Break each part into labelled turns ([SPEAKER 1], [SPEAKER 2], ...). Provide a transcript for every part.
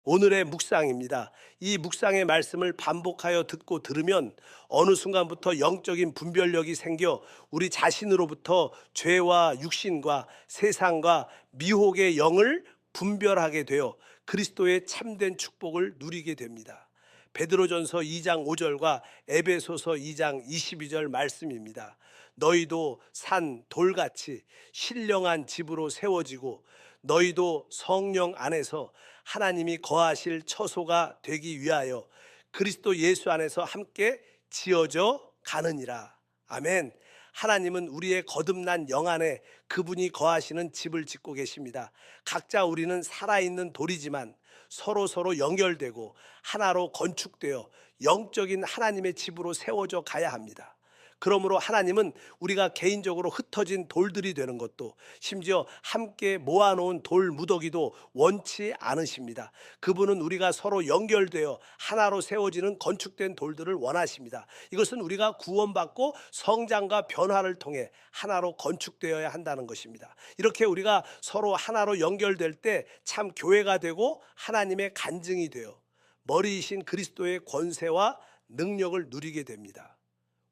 [SPEAKER 1] 오늘의 묵상입니다. 이 묵상의 말씀을 반복하여 듣고 들으면 어느 순간부터 영적인 분별력이 생겨 우리 자신으로부터 죄와 육신과 세상과 미혹의 영을 분별하게 되어 그리스도의 참된 축복을 누리게 됩니다. 베드로전서 2장 5절과 에베소서 2장 22절 말씀입니다. 너희도 산 돌같이 신령한 집으로 세워지고 너희도 성령 안에서 하나님이 거하실 처소가 되기 위하여 그리스도 예수 안에서 함께 지어져 가느니라. 아멘. 하나님은 우리의 거듭난 영 안에 그분이 거하시는 집을 짓고 계십니다. 각자 우리는 살아있는 돌이지만 서로 연결되고 하나로 건축되어 영적인 하나님의 집으로 세워져 가야 합니다. 그러므로 하나님은 우리가 개인적으로 흩어진 돌들이 되는 것도, 심지어 함께 모아놓은 돌 무더기도 원치 않으십니다. 그분은 우리가 서로 연결되어 하나로 세워지는 건축된 돌들을 원하십니다. 이것은 우리가 구원받고 성장과 변화를 통해 하나로 건축되어야 한다는 것입니다. 이렇게 우리가 서로 하나로 연결될 때 참 교회가 되고 하나님의 간증이 되어 머리이신 그리스도의 권세와 능력을 누리게 됩니다.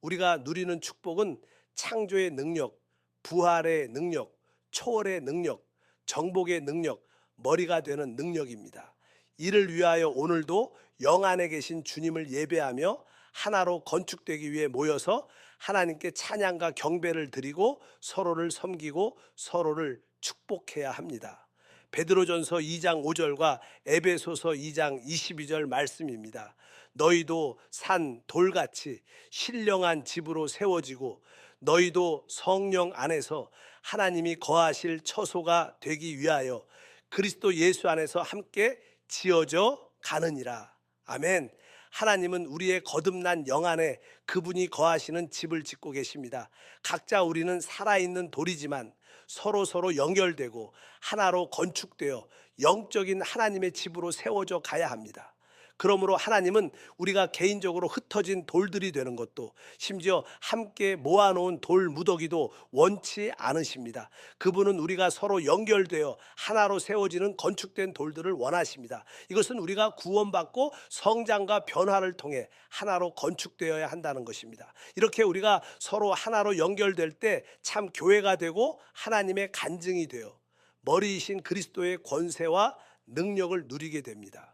[SPEAKER 1] 우리가 누리는 축복은 창조의 능력, 부활의 능력, 초월의 능력, 정복의 능력, 머리가 되는 능력입니다. 이를 위하여 오늘도 영 안에 계신 주님을 예배하며 하나로 건축되기 위해 모여서 하나님께 찬양과 경배를 드리고 서로를 섬기고 서로를 축복해야 합니다. 베드로전서 2장 5절과 에베소서 2장 22절 말씀입니다. 너희도 산 돌같이 신령한 집으로 세워지고 너희도 성령 안에서 하나님이 거하실 처소가 되기 위하여 그리스도 예수 안에서 함께 지어져 가느니라. 아멘. 하나님은 우리의 거듭난 영 안에 그분이 거하시는 집을 짓고 계십니다. 각자 우리는 살아있는 돌이지만 서로 연결되고 하나로 건축되어 영적인 하나님의 집으로 세워져 가야 합니다. 그러므로 하나님은 우리가 개인적으로 흩어진 돌들이 되는 것도, 심지어 함께 모아놓은 돌 무더기도 원치 않으십니다. 그분은 우리가 서로 연결되어 하나로 세워지는 건축된 돌들을 원하십니다. 이것은 우리가 구원받고 성장과 변화를 통해 하나로 건축되어야 한다는 것입니다. 이렇게 우리가 서로 하나로 연결될 때 참 교회가 되고 하나님의 간증이 되어 머리이신 그리스도의 권세와 능력을 누리게 됩니다.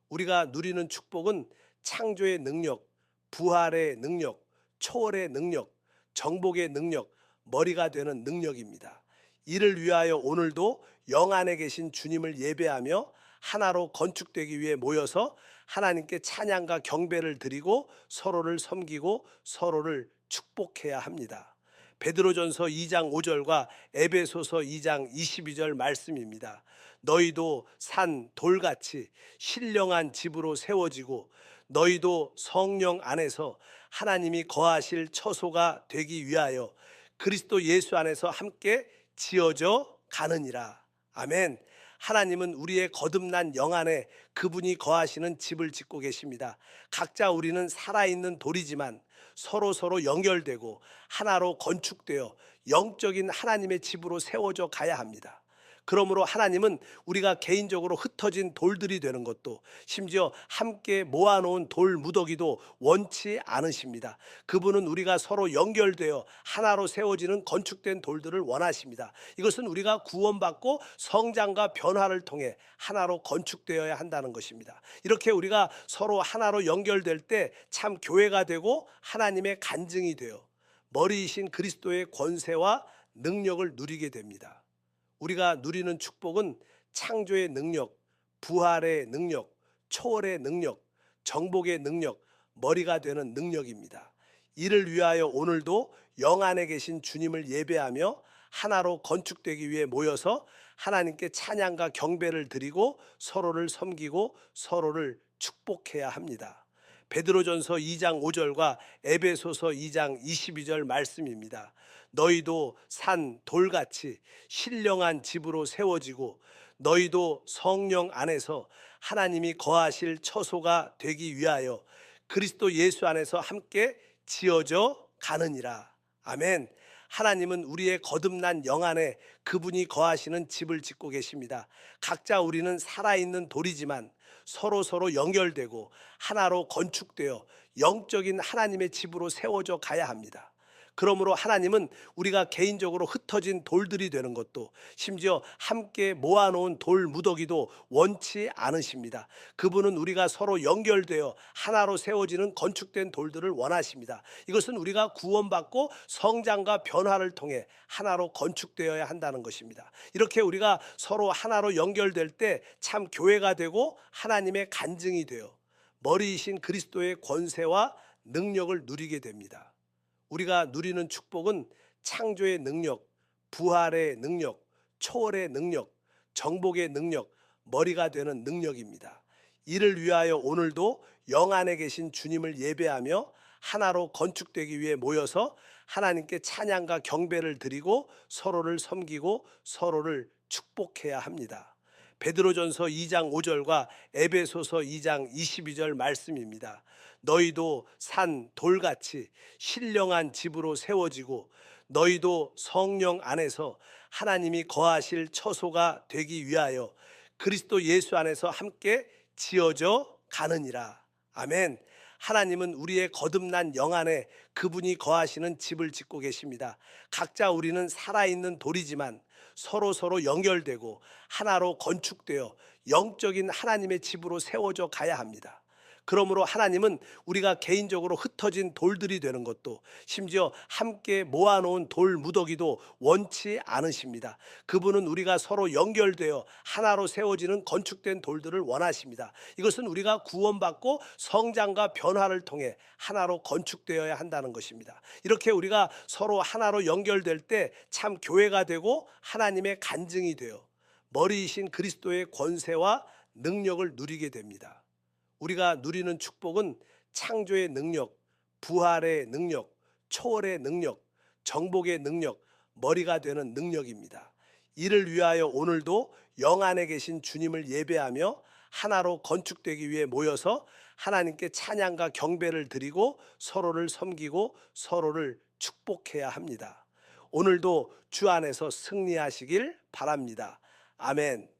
[SPEAKER 1] 우리가 누리는 축복은 창조의 능력, 부활의 능력, 초월의 능력, 정복의 능력, 머리가 되는 능력입니다. 이를 위하여 오늘도 영 안에 계신 주님을 예배하며 하나로 건축되기 위해 모여서 하나님께 찬양과 경배를 드리고 서로를 섬기고 서로를 축복해야 합니다. 베드로전서 2장 5절과 에베소서 2장 22절 말씀입니다. 너희도 산 돌같이 신령한 집으로 세워지고 너희도 성령 안에서 하나님이 거하실 처소가 되기 위하여 그리스도 예수 안에서 함께 지어져 가느니라. 아멘. 하나님은 우리의 거듭난 영 안에 그분이 거하시는 집을 짓고 계십니다. 각자 우리는 살아있는 돌이지만 서로 연결되고 하나로 건축되어 영적인 하나님의 집으로 세워져 가야 합니다. 그러므로 하나님은 우리가 개인적으로 흩어진 돌들이 되는 것도, 심지어 함께 모아놓은 돌 무더기도 원치 않으십니다. 그분은 우리가 서로 연결되어 하나로 세워지는 건축된 돌들을 원하십니다. 이것은 우리가 구원받고 성장과 변화를 통해 하나로 건축되어야 한다는 것입니다. 이렇게 우리가 서로 하나로 연결될 때 참 교회가 되고 하나님의 간증이 되어 머리이신 그리스도의 권세와 능력을 누리게 됩니다. 우리가 누리는 축복은 창조의 능력, 부활의 능력, 초월의 능력, 정복의 능력, 머리가 되는 능력입니다. 이를 위하여 오늘도 영 안에 계신 주님을 예배하며 하나로 건축되기 위해 모여서 하나님께 찬양과 경배를 드리고 서로를 섬기고 서로를 축복해야 합니다. 베드로전서 2장 5절과 에베소서 2장 22절 말씀입니다. 너희도 산 돌같이 신령한 집으로 세워지고 너희도 성령 안에서 하나님이 거하실 처소가 되기 위하여 그리스도 예수 안에서 함께 지어져 가느니라. 아멘. 하나님은 우리의 거듭난 영 안에 그분이 거하시는 집을 짓고 계십니다. 각자 우리는 살아있는 돌이지만 서로 연결되고 하나로 건축되어 영적인 하나님의 집으로 세워져 가야 합니다. 그러므로 하나님은 우리가 개인적으로 흩어진 돌들이 되는 것도, 심지어 함께 모아놓은 돌 무더기도 원치 않으십니다. 그분은 우리가 서로 연결되어 하나로 세워지는 건축된 돌들을 원하십니다. 이것은 우리가 구원받고 성장과 변화를 통해 하나로 건축되어야 한다는 것입니다. 이렇게 우리가 서로 하나로 연결될 때 참 교회가 되고 하나님의 간증이 되어 머리이신 그리스도의 권세와 능력을 누리게 됩니다. 우리가 누리는 축복은 창조의 능력, 부활의 능력, 초월의 능력, 정복의 능력, 머리가 되는 능력입니다. 이를 위하여 오늘도 영 안에 계신 주님을 예배하며 하나로 건축되기 위해 모여서 하나님께 찬양과 경배를 드리고 서로를 섬기고 서로를 축복해야 합니다. 베드로전서 2장 5절과 에베소서 2장 22절 말씀입니다. 너희도 산 돌같이 신령한 집으로 세워지고 너희도 성령 안에서 하나님이 거하실 처소가 되기 위하여 그리스도 예수 안에서 함께 지어져 가느니라. 아멘. 하나님은 우리의 거듭난 영 안에 그분이 거하시는 집을 짓고 계십니다. 각자 우리는 살아있는 돌이지만 서로 연결되고 하나로 건축되어 영적인 하나님의 집으로 세워져 가야 합니다. 그러므로 하나님은 우리가 개인적으로 흩어진 돌들이 되는 것도, 심지어 함께 모아놓은 돌 무더기도 원치 않으십니다. 그분은 우리가 서로 연결되어 하나로 세워지는 건축된 돌들을 원하십니다. 이것은 우리가 구원받고 성장과 변화를 통해 하나로 건축되어야 한다는 것입니다. 이렇게 우리가 서로 하나로 연결될 때 참 교회가 되고 하나님의 간증이 되어 머리이신 그리스도의 권세와 능력을 누리게 됩니다. 우리가 누리는 축복은 창조의 능력, 부활의 능력, 초월의 능력, 정복의 능력, 머리가 되는 능력입니다. 이를 위하여 오늘도 영 안에 계신 주님을 예배하며 하나로 건축되기 위해 모여서 하나님께 찬양과 경배를 드리고 서로를 섬기고 서로를 축복해야 합니다. 오늘도 주 안에서 승리하시길 바랍니다. 아멘.